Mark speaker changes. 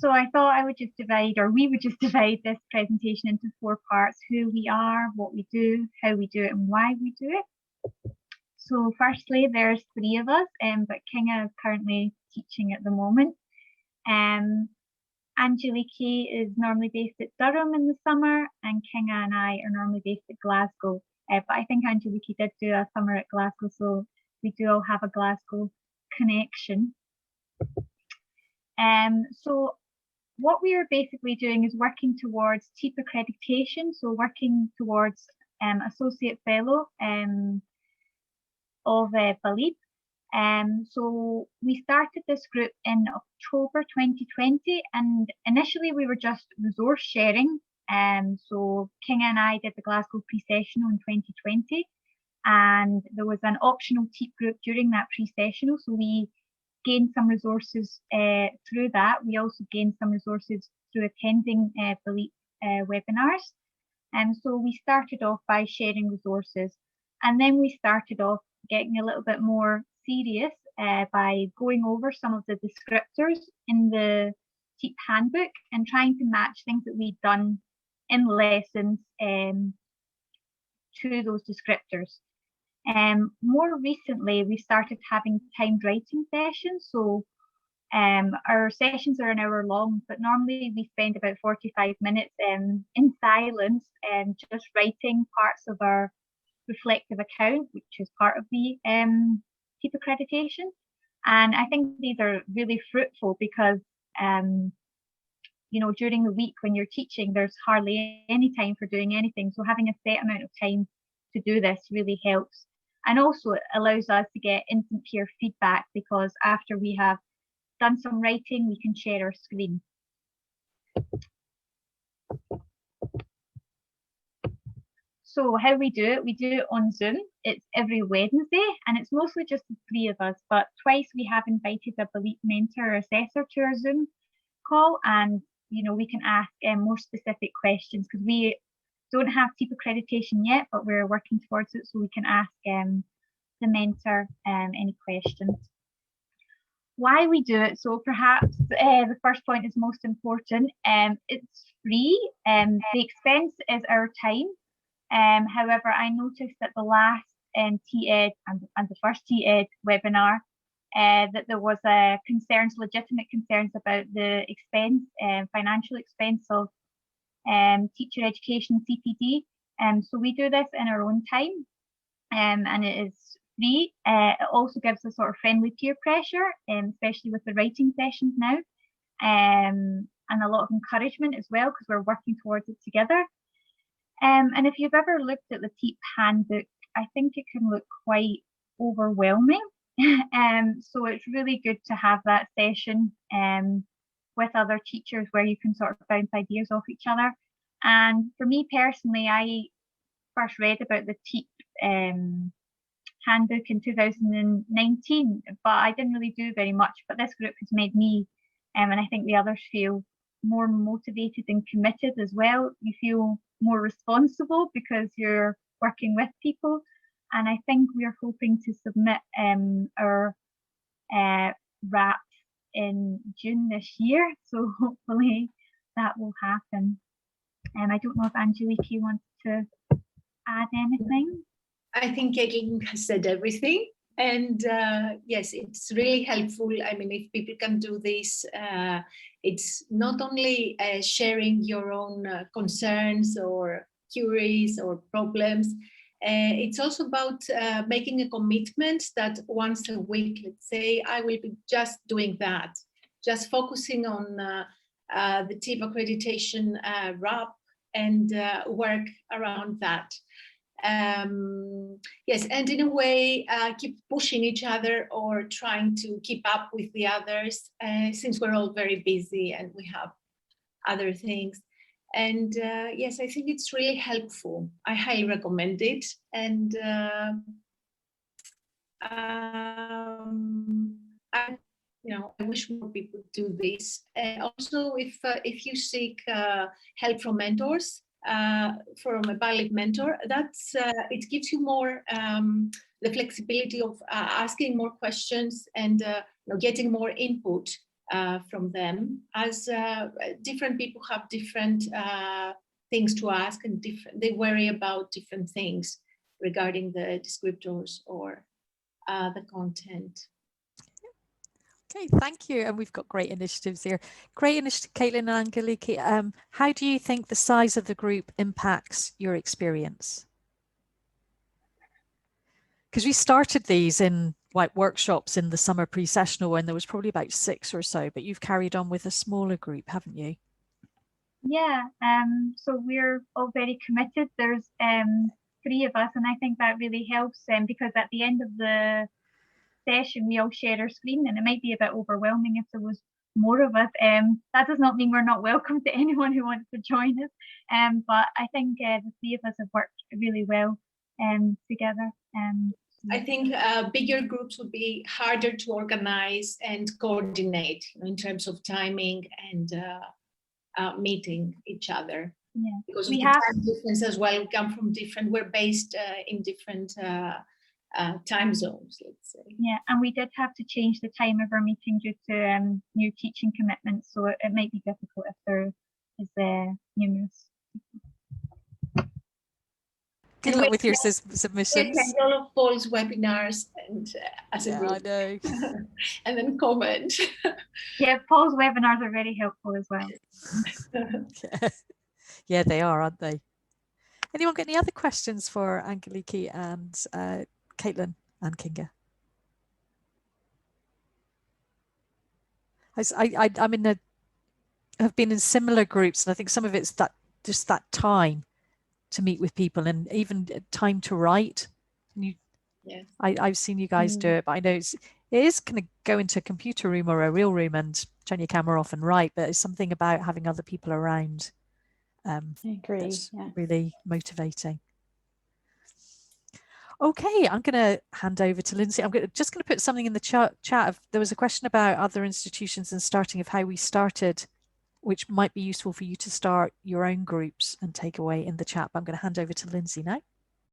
Speaker 1: So I thought I would just divide, or we would just divide this presentation into 4 parts: who we are, what we do, how we do it, and why we do it. So firstly, there's 3 of us, but Kinga is currently teaching at the moment. Angelique is normally based at Durham in the summer, and Kinga and I are normally based at Glasgow. But I think Angelique did do a summer at Glasgow, so we do all have a Glasgow connection. So what we are basically doing is working towards TEEP accreditation, so working towards Associate Fellow of BALEAP. So we started this group in October 2020, and initially we were just resource sharing. So Kinga and I did the Glasgow pre-sessional in 2020, and there was an optional TEEP group during that pre-sessional, so we gained some resources through that. We also gained some resources through attending BALEAP webinars. So we started off by sharing resources, and then we started off getting a little bit more serious by going over some of the descriptors in the TEEP handbook and trying to match things that we'd done in lessons to those descriptors. More recently, we started having timed writing sessions. So our sessions are an hour long, but normally we spend about 45 minutes in silence and just writing parts of our reflective account, which is part of the TEEP accreditation. And I think these are really fruitful because, during the week when you're teaching, there's hardly any time for doing anything. So having a set amount of time to do this really helps. And also it allows us to get instant peer feedback, because after we have done some writing, we can share our screen. So how we do it on Zoom. It's every Wednesday, and it's mostly just the 3 of us, but twice we have invited a BALEAP mentor or assessor to our Zoom call, and we can ask more specific questions, because we don't have TEEP accreditation yet, but we're working towards it, so we can ask the mentor any questions. Why we do it? So perhaps the first point is most important. It's free. The expense is our time. However, I noticed that the last TED and the first TED webinar that there was legitimate concerns about the expense, financial expense of teacher education CPD. So we do this in our own time, and it is free. It also gives a sort of friendly peer pressure, especially with the writing sessions now, and a lot of encouragement as well, because we're working towards it together. And if you've ever looked at the TEEP handbook, I think it can look quite overwhelming. So it's really good to have that session with other teachers where you can sort of bounce ideas off each other. And for me personally, I first read about the TEEP handbook in 2019, but I didn't really do very much. But this group has made me, and I think the others, feel more motivated and committed as well. You feel more responsible because you're working with people. And I think we're hoping to submit our RAP in June this year. So hopefully that will happen. I don't know if Angelique wants to add anything.
Speaker 2: I think Caitlin has said everything. And yes, it's really helpful. I mean, if people can do this, it's not only sharing your own concerns or queries or problems. It's also about making a commitment that once a week, let's say, I will be just doing that, just focusing on the TEEP accreditation RAP and work around that. Yes, and in a way, keep pushing each other or trying to keep up with the others, since we're all very busy and we have other things. And yes, I think it's really helpful. I highly recommend it. And I wish more people do this. Also, if you seek help from mentors, from a BALEAP mentor, that's it gives you more the flexibility of asking more questions and getting more input from them, as different people have different things to ask, and they worry about different things regarding the descriptors or the content.
Speaker 3: Okay, thank you. And we've got great initiatives here. Great initiative, Caitlin and Angeliki. How do you think the size of the group impacts your experience? Because we started these in like workshops in the summer pre-sessional when there was probably about 6 or so, but you've carried on with a smaller group, haven't you?
Speaker 1: Yeah, so we're all very committed. There's 3 of us, and I think that really helps because at the end of the session we all share our screen, and it might be a bit overwhelming if there was more of us. That does not mean we're not welcome to anyone who wants to join us, but I think the 3 of us have worked really well together.
Speaker 2: I think bigger groups would be harder to organize and coordinate, you know, in terms of timing and meeting each other.
Speaker 1: Yeah,
Speaker 2: because of the time difference as well. We come from we're based in different time zones, let's say.
Speaker 1: Yeah, and we did have to change the time of our meeting due to new teaching commitments, so it might be difficult if there is numerous people.
Speaker 3: Good luck with your submissions.
Speaker 2: We attend all of Paul's webinars and as a group.
Speaker 3: I know.
Speaker 2: And then comment.
Speaker 1: Yeah, Paul's webinars are very helpful as well.
Speaker 3: Yeah, they are, aren't they? Anyone got any other questions for Angeliki and Caitlin and Kinga? I've been in similar groups, and I think some of it's just that time to meet with people, and even time to write. And I've seen you guys do it, but I know it is kind of go into a computer room or a real room and turn your camera off and write, but it's something about having other people around. I agree. That's really motivating. Okay, I'm going to hand over to Lindsay. I'm just going to put something in the chat. There was a question about other institutions and starting of how we started, which might be useful for you to start your own groups and take away in the chat. But I'm going to hand over to Lindsay now.